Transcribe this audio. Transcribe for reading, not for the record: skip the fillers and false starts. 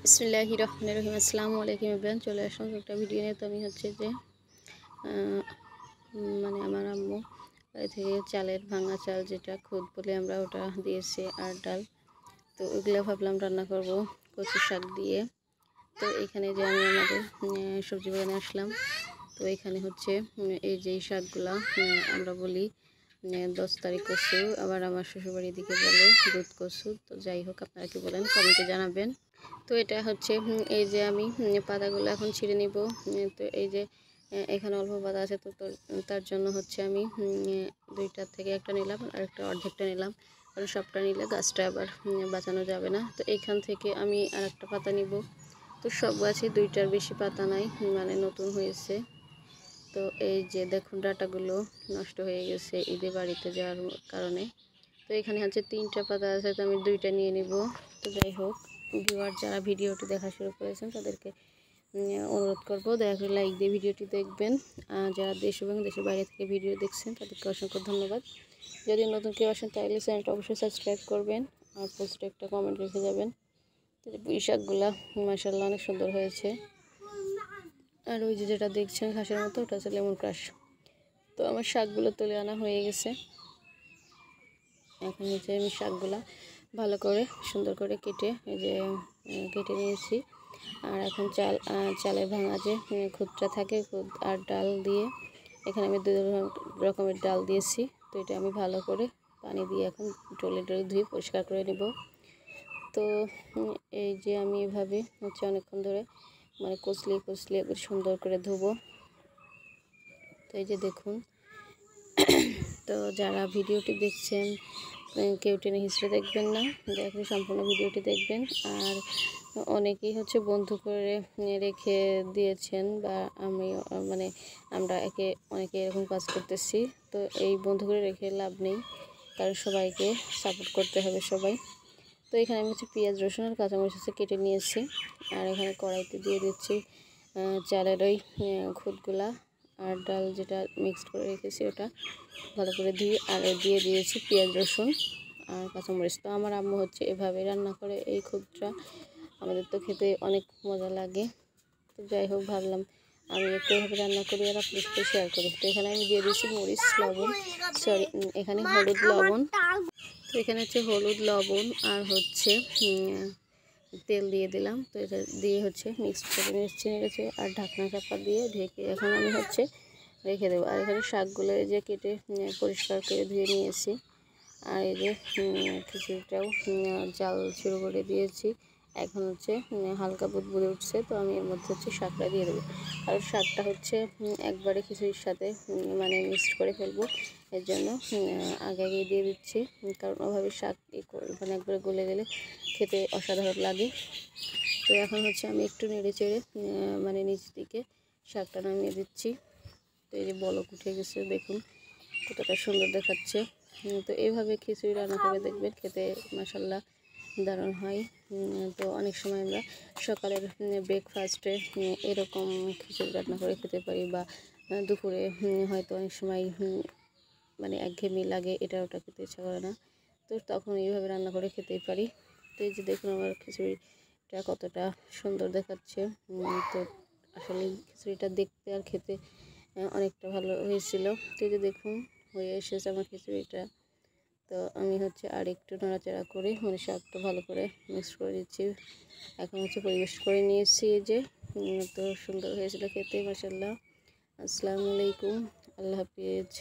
বিসমিল্লাহির রহমানির রহিম। আসসালামু আলাইকুম এভরিওয়ান, চলে আসলাম একটা ভিডিও নিয়ে। তো আমি হচ্ছে যে মানে আমার আম্মু বাড়ি থেকে চালের ভাঙা চাল, যেটা খুদ বলে আমরা, ওটা দিয়েছে আর ডাল। তো ওগুলো ভাবলাম রান্না করব কচু শাক দিয়ে। তো এখানে যে আমি আমাদের সবজি বাগানে আসলাম। তো এখানে হচ্ছে এই যে শাকগুলা আমরা বলি 10 তারিখ কচু, আবার আমার শ্বশুরবাড়ির দিকে বলে দুধ কচু। তো যাই হোক, আপনারা কি বলেন কমেন্টে জানাবেন। তো এটা হচ্ছে এই যে আমি পাতাগুলো এখন ছিঁড়ে নিব। তো এই যে এখানে অল্প পাতা আছে, তো তার জন্য হচ্ছে আমি দুইটার থেকে একটা নিলাম আর একটা অর্ধেকটা নিলাম, কারণ সবটা নিলে গাছটা আবার বাঁচানো যাবে না। তো এখান থেকে আমি আর একটা পাতা নিব। তো সব গাছে দুইটার বেশি পাতা নাই, মানে নতুন হয়েছে। তো এই যে দেখুন ডাঁটাগুলো নষ্ট হয়ে গেছে ঈদে বাড়িতে যাওয়ার কারণে। তো এখানে হচ্ছে 3টা পাতা আছে, তো আমি 2টা নিয়ে নিব। তো যাই হোক, ভিউয়ার যারা ভিডিওটি দেখা শুরু করেছেন তাদেরকে অনুরোধ করব দয়া করে লাইক দিয়ে ভিডিওটি দেখবেন। যারা দেশ এবং দেশের বাইরে থেকে ভিডিও দেখছেন তাদেরকে অসংখ্য ধন্যবাদ। যদি নতুন কেউ আসেন তাহলে চ্যানেলটা অবশ্যই সাবস্ক্রাইব করবেন আর পোস্টে একটা কমেন্ট রেখে যাবেন। তো পুঁই শাকগুলা মাশাআল্লাহ অনেক সুন্দর হয়েছে। আর ওই যে যেটা দেখছেন ঘাসের মতো, ওটা হচ্ছে লেমন ক্রাশ। তো আমার শাকগুলো তুলে আনা হয়ে গেছে। এখন হচ্ছে আমি শাকগুলা ভালো করে সুন্দর করে কেটে এই যে কেটে নিয়েছি। আর এখন চালের ভাঙা যে খুদটা থাকে, খুদ আর ডাল দিয়ে এখানে আমি 2 রকমের ডাল দিয়েছি। তো এটা আমি ভালো করে পানি দিয়ে এখন টলে ধুয়ে পরিষ্কার করে নেব। তো এই যে আমি এভাবে হচ্ছে অনেকক্ষণ ধরে মানে কচলিয়ে সুন্দর করে ধুবো। তো এই যে দেখুন, তো যারা ভিডিওটি দেখছেন কেউ টেনে হিস্ট্রি দেখবেন না, দেখলে সম্পূর্ণ ভিডিওটি দেখবেন। আর অনেকেই হচ্ছে বন্ধু করে রেখে দিয়েছেন, বা আমি মানে আমরা অনেকে এরকম কাজ করতেছি। তো এই বন্ধু করে রেখে লাভ নেই, কারণ সবাইকে সাপোর্ট করতে হবে সবাই। তো এখানে আমি হচ্ছে পেঁয়াজ, রসুন আর কাঁচামরিচ হচ্ছে কেটে নিয়েছি। আর এখানে কড়াইতে দিয়ে দিচ্ছি চালের ওই খুদগুলা আর ডাল যেটা মিক্সড করে রেখেছি, ওটা ভালো করে ধুয়ে আর দিয়ে দিয়েছি পেঁয়াজ, রসুন আর কাঁচামরিচ। তো আমার আম্মু হচ্ছে এভাবে রান্না করে এই খুদটা, আমাদের তো খেতে অনেক মজা লাগে। তো যাই হোক, ভাবলাম আমি একটু এভাবে রান্না করি আর আপনার সাথে শেয়ার করি। তো এখানে আমি দিয়ে দিয়েছি মরিচ, লবণ, এখানে হলুদ, লবণ। তো এখানে হচ্ছে হলুদ, লবণ আর হচ্ছে তেল দিয়ে দিলাম। তো এটা দিয়ে হচ্ছে মিক্স করে নিয়েছে আর ঢাকনা চাপা দিয়ে ঢেকে এখন আমি হচ্ছে রেখে দেবো। আর এখানে শাকগুলো যে কেটে পরিষ্কার করে ধুয়ে নিয়েছি। আর এই যে খিচুড়িটাও জাল শুরু করে দিয়েছি। এখন হচ্ছে হালকা বুদবুদে উঠছে। তো আমি এর মধ্যে হচ্ছে শাকটা দিয়ে দেবো। আর শাকটা হচ্ছে একবারে খিচুড়ির সাথে মানে মিক্সড করে ফেলবো, এর জন্য আগে দিয়ে দিচ্ছি। কারণ ওভাবে শাক মানে একবারে গলে গেলে খেতে অসাধারণ লাগে। তো এখন হচ্ছে আমি একটু নেড়ে চেড়ে মানে নিচ দিকে শাকটা নামিয়ে দিচ্ছি। তো এই যে বলক উঠে গেছে, দেখুন কতটা সুন্দর দেখাচ্ছে। তো এইভাবে খিচুড়ি রান্না করে দেখবেন, খেতে মাশাআল্লাহ দারুণ হয়। তো অনেক সময় আমরা সকালের ব্রেকফাস্টে এরকম খিচুড়ি রান্না করে খেতে পারি, বা দুপুরে হয়তো অনেক সময় মানে একঘেয়েমি লাগে, এটা ওটা খেতে ইচ্ছা করে না, তো তখন এইভাবে রান্না করে খেতেই পারি। তো এই যে দেখুন আমার খিচুড়িটা কতটা সুন্দর দেখাচ্ছে। তো আসলে খিচুড়িটা দেখতে আর খেতে অনেকটা ভালো হয়েছিল। তো এই যে দেখুন হয়ে এসেছে আমার খিচুড়িটা। তো আমি হচ্ছে আর একটু নাড়াচাড়া করে মানে শাকটা ভালো করে মিক্স করে দিচ্ছি। এখন হচ্ছে পরিবেশ করে নিয়েছি যে তো সুন্দর হয়েছিল খেতে মাশাআল্লাহ। আসসালামু আলাইকুম, আল্লাহ হাফিজ।